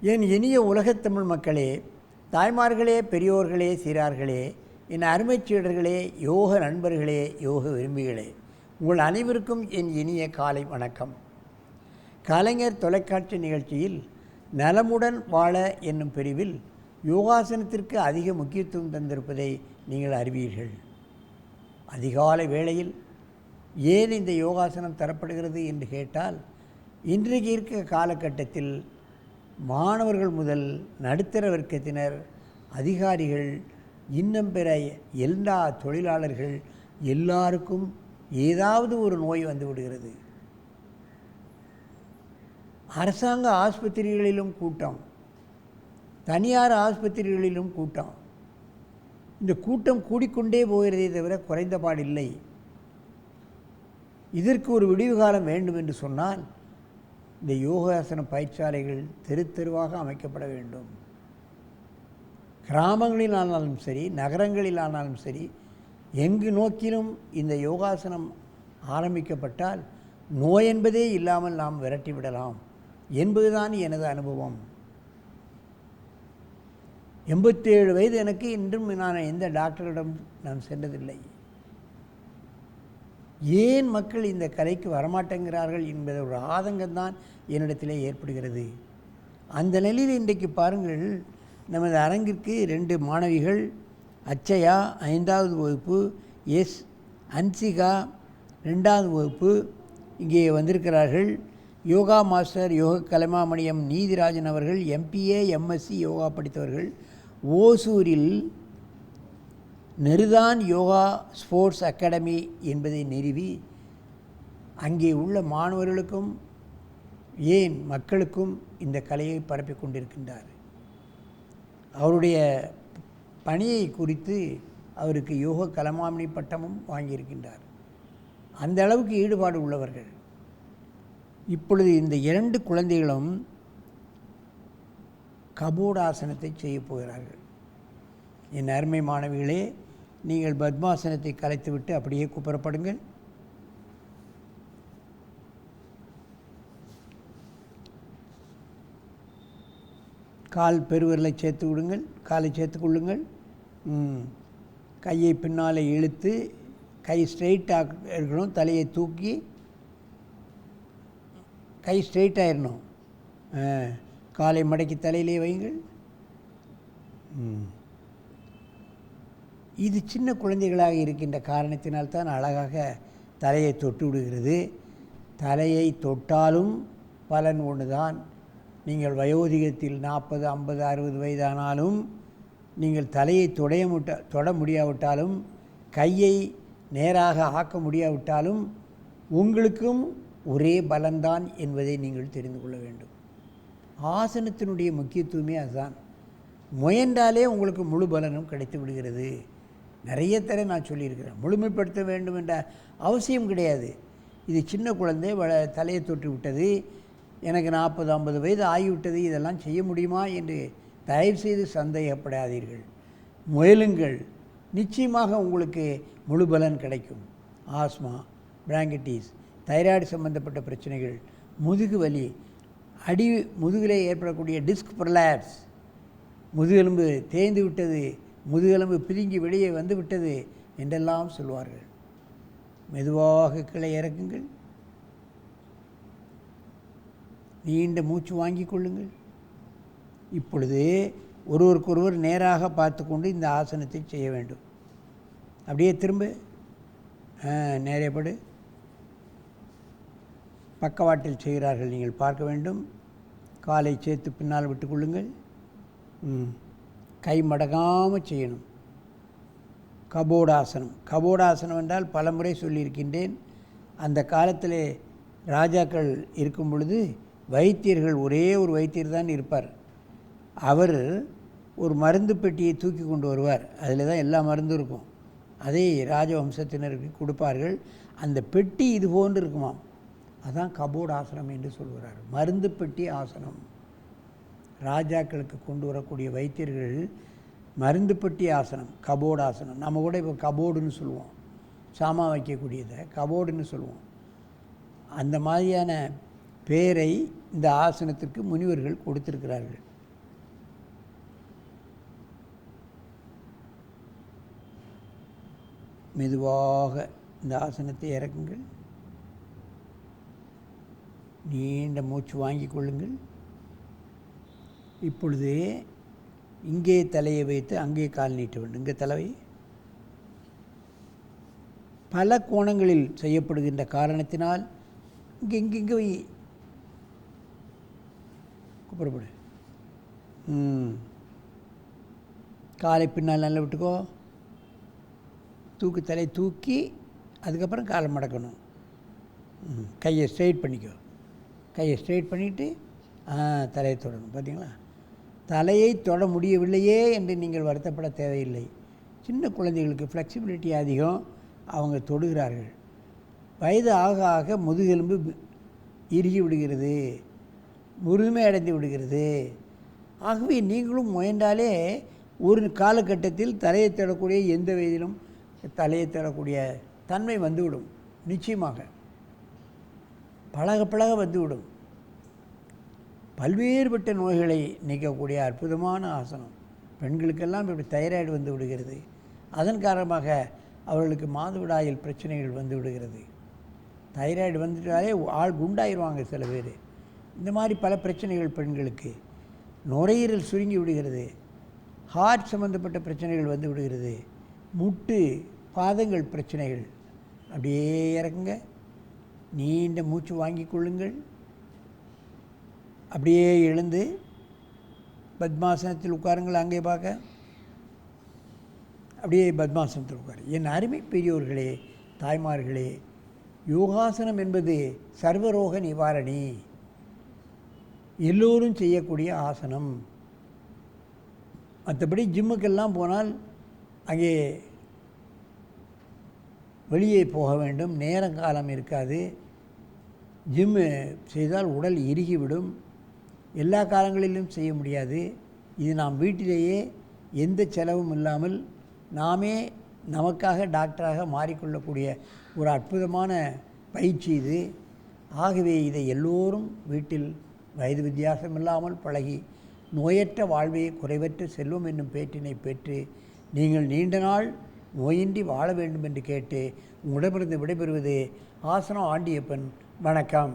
என் இனிய உலகத்தமிழ் மக்களே, தாய்மார்களே, பெரியோர்களே, சீரார்களே, என் அருமைச் சீடர்களே, யோக நண்பர்களே, யோக விரும்பிகளே, உங்கள் அனைவருக்கும் என் இனிய காலை வணக்கம். கலைஞர் தொலைக்காட்சி நிகழ்ச்சியில் நலமுடன் வாழ என்னும் பிரிவில் யோகாசனத்திற்கு அதிக முக்கியத்துவம் தந்திருப்பதை நீங்கள் அறிவீர்கள். அதிகாலை வேளையில் ஏன் இந்த யோகாசனம் தரப்படுகிறது என்று கேட்டால், இன்றைக்கு இருக்க காலகட்டத்தில் மாணவர்கள் முதல் நடுத்தர வர்க்கத்தினர், அதிகாரிகள், இன்னும் பிற எல்லா தொழிலாளர்கள் எல்லாருக்கும் ஏதாவது ஒரு நோய் வந்து விடுகிறது. அரசாங்க ஆஸ்பத்திரிகளிலும் கூட்டம், தனியார் ஆஸ்பத்திரிகளிலும் கூட்டம். இந்த கூட்டம் கூடிக்கொண்டே போகிறதே தவிர குறைந்த பாடில்லை. இதற்கு ஒரு விடிவு காலம் வேண்டும் என்று சொன்னால் இந்த யோகாசன பயிற்சாலைகள் தெரு தெருவாக அமைக்கப்பட வேண்டும். கிராமங்களில் ஆனாலும் சரி, நகரங்களில் ஆனாலும் சரி, எங்கு நோக்கிலும் இந்த யோகாசனம் ஆரம்பிக்கப்பட்டால் நோய் என்பதே இல்லாமல் நாம் விரட்டிவிடலாம் என்பதுதான் எனது அனுபவம். 87 வயது எனக்கு. இன்றும் நான் எந்த டாக்டரிடம் நான் சென்றதில்லை. ஏன் மக்கள் இந்த கலைக்கு வரமாட்டேங்கிறார்கள் என்பது ஒரு ஆதங்கம்தான் என்னிடத்திலே ஏற்படுகிறது. அந்த நிலையில் இன்றைக்கு பாருங்கள், நமது அரங்கிற்கு 2 மாணவிகள், அச்சயா 5வது வகுப்பு, எஸ் அன்சிகா 2வது வகுப்பு இங்கே வந்திருக்கிறார்கள். யோகா மாஸ்டர் யோக கலைமாமணியம் நீதிராஜன் அவர்கள் MPA MSc யோகா படித்தவர்கள். ஓசூரில் நெருதான் யோகா ஸ்போர்ட்ஸ் அகாடமி என்பதை நிறுவி அங்கே உள்ள மாணவர்களுக்கும் ஏன் மக்களுக்கும் இந்த கலையை பரப்பிக் கொண்டிருக்கின்றார். அவருடைய பணியை குறித்து அவருக்கு யோக கலைமாமணி பட்டமும் வாங்கியிருக்கின்றார். அந்த அளவுக்கு ஈடுபாடு உள்ளவர்கள். இப்பொழுது இந்த 2 குழந்தைகளும் கபோடாசனத்தை செய்ய போகிறார்கள். என் அருமை மாணவிகளே, நீங்கள் பத்மாசனத்தை கலைத்துவிட்டு அப்படியே கூப்பிடப்படுங்கள். கால் பெருவிரலை சேர்த்து விடுங்கள், காலை சேர்த்து கொள்ளுங்கள். கையை பின்னாலே இழுத்து, கை ஸ்ட்ரெயிட்டாக இருக்கணும். தலையை தூக்கி கை ஸ்ட்ரெயிட்டாகிடணும். காலை மடக்கி தலையிலே வையுங்கள். இது சின்ன குழந்தைகளாக இருக்கின்ற காரணத்தினால்தான் அழகாக தலையை தொட்டு விடுகிறது. தலையை தொட்டாலும் பலன் ஒன்று தான். நீங்கள் வயோதிகத்தில் 40, 50, 60 வயதானாலும் நீங்கள் தலையை தொட முடியாவிட்டாலும், கையை நேராக ஆக்க முடியாவிட்டாலும் உங்களுக்கும் ஒரே பலன்தான் என்பதை நீங்கள் தெரிந்து கொள்ள வேண்டும். ஆசனத்தினுடைய முக்கியத்துவமே அதுதான். முயன்றாலே உங்களுக்கு முழு பலனும் கிடைத்து விடுகிறது. நிறைய தடவை நான் சொல்லியிருக்கிறேன். முழுமைப்படுத்த வேண்டும் என்ற அவசியம் கிடையாது. இது சின்ன குழந்தை தலையை தொட்டு விட்டது, எனக்கு 40, 50 வயது ஆகிவிட்டது, இதெல்லாம் செய்ய முடியுமா என்று தயவுசெய்து சந்தேகப்படாதீர்கள். முயலுங்கள், நிச்சயமாக உங்களுக்கு முழு பலன் கிடைக்கும். ஆஸ்மா, பிராங்கடிஸ், தைராய்டு சம்பந்தப்பட்ட பிரச்சனைகள், முதுகு வலி, முதுகிலே ஏற்படக்கூடிய டிஸ்க் ப்ரொலாப்ஸ், முதுகெலும்பு தேய்ந்து விட்டது, முதுகெலும்பு பிதுங்கி வெளியே வந்து விட்டது என்றெல்லாம் சொல்வார்கள். மெதுவாக கீழே இறக்குங்கள். நீண்ட மூச்சு வாங்கி கொள்ளுங்கள். இப்பொழுது ஒருவருக்கொருவர் நேராக பார்த்து கொண்டு இந்த ஆசனத்தை செய்ய வேண்டும். அப்படியே திரும்ப நேரப்படு. பக்கவாட்டில் செய்கிறார்கள், நீங்கள் பார்க்க வேண்டும். காலை சேர்த்து பின்னால் விட்டுக்கொள்ளுங்கள். கை மடங்காமல் செய்யணும். கபோடாசனம். கபோடாசனம் என்றால் பல முறை சொல்லியிருக்கின்றேன். அந்த காலத்தில் ராஜாக்கள் இருக்கும் பொழுது வைத்தியர்கள், ஒரே ஒரு வைத்தியர் தான் இருப்பார். அவர் ஒரு மருந்து பெட்டியை தூக்கி கொண்டு வருவார். அதில் தான் எல்லா மருந்தும் இருக்கும். அதை ராஜவம்சத்தினருக்கு கொடுப்பார்கள். அந்த பெட்டி இது போன்று இருக்குமாம். அதான் கபோடாசனம் என்று சொல்கிறார். மருந்து பெட்டி ஆசனம். ராஜாக்களுக்கு கொண்டு வரக்கூடிய வைத்தியர்கள் மருந்து பெட்டி ஆசனம், கபோடாசனம். நம்ம கூட இப்போ கபோர்டுன்னு சொல்லுவோம், சாமான் வைக்கக்கூடியதை கபோர்டுன்னு சொல்லுவோம். அந்த மாதிரியான பேரை இந்த ஆசனத்திற்கு முனிவர்கள் கொடுத்திருக்கிறார்கள். மெதுவாக இந்த ஆசனத்தை இறக்குங்கள். நீண்ட மூச்சு வாங்கி கொள்ளுங்கள். இப்பொழுது இங்கே தலையை வைத்து அங்கே கால் நீட்ட வேண்டும். இங்கே தலை பல கோணங்களில் செய்யப்படுகின்ற காரணத்தினால் இங்கே வை குப்புறப்படு. காலை பின்னால் நல்லா விட்டுக்கோ. தலையை தூக்கி அதுக்கப்புறம் காலை மடக்கணும். கையை ஸ்ட்ரெயிட் பண்ணிக்கோ. கையை ஸ்ட்ரெயிட் பண்ணிவிட்டு தலையை தொடணும். பார்த்தீங்களா? தலையை தொட முடியவில்லையே என்று நீங்கள் வருத்தப்பட தேவையில்லை. சின்ன குழந்தைகளுக்கு ஃப்ளெக்சிபிலிட்டி அதிகம், அவங்க தொடுகிறார்கள். வயது ஆக ஆக முதுகெலும்பு இறுகி விடுகிறது, முழுமை அடைந்து விடுகிறது. ஆகவே நீங்களும் முயன்றாலே ஒரு காலகட்டத்தில் தலையை தேடக்கூடிய எந்த வயதிலும் தலையை தேடக்கூடிய தன்மை வந்துவிடும். நிச்சயமாக பழக பழக வந்துவிடும். பல்வேறுபட்ட நோய்களை நீக்கக்கூடிய அற்புதமான ஆசனம். பெண்களுக்கெல்லாம் இப்படி தைராய்டு வந்து விடுகிறது. அதன் காரணமாக அவர்களுக்கு மாதவிடாயில் பிரச்சனைகள் வந்து விடுகிறது. தைராய்டு வந்துட்டாலே ஆள் குண்டாயிருவாங்க சில பேர். இந்த மாதிரி பல பிரச்சனைகள் பெண்களுக்கு. நுரையீரல் சுருங்கி விடுகிறது. ஹார்ட் சம்மந்தப்பட்ட பிரச்சனைகள் வந்து விடுகிறது. முட்டு பாதங்கள் பிரச்சனைகள். அப்படியே இறக்குங்க. நீண்ட மூச்சு வாங்கி கொள்ளுங்கள். அப்படியே எழுந்து பத்மாசனத்தில் உட்காருங்கள். அங்கே பார்க்க அப்படியே பத்மாசனத்தில் உட்காரு. என் அருமை பெரியோர்களே, தாய்மார்களே, யோகாசனம் என்பது சர்வரோக நிவாரணி, எல்லோரும் செய்யக்கூடிய ஆசனம். மற்றபடி ஜிம்முக்கெல்லாம் போனால் அங்கே வெளியே போக வேண்டும், நேரங்காலம் இருக்காது. ஜிம்மு செய்தால் உடல் இறுகிவிடும். எல்லா காலங்களிலும் செய்ய முடியாது. இது நாம் வீட்டிலேயே எந்த செலவும் இல்லாமல் நாமே நமக்காக டாக்டராக மாறிக்கொள்ளக்கூடிய ஒரு அற்புதமான பயிற்சி இது. ஆகவே இதை எல்லோரும் வீட்டில் வயது வித்தியாசம் இல்லாமல் பழகி நோயற்ற வாழ்வே குறைவற்ற செல்வம் என்னும் பேற்றினை பெற்று நீங்கள் நீண்ட நாள் நோயின்றி வாழ வேண்டும் என்று கேட்டு உங்களிடமிருந்து விடைபெறுவது ஆசனம் ஆண்டியப்பன். வணக்கம்.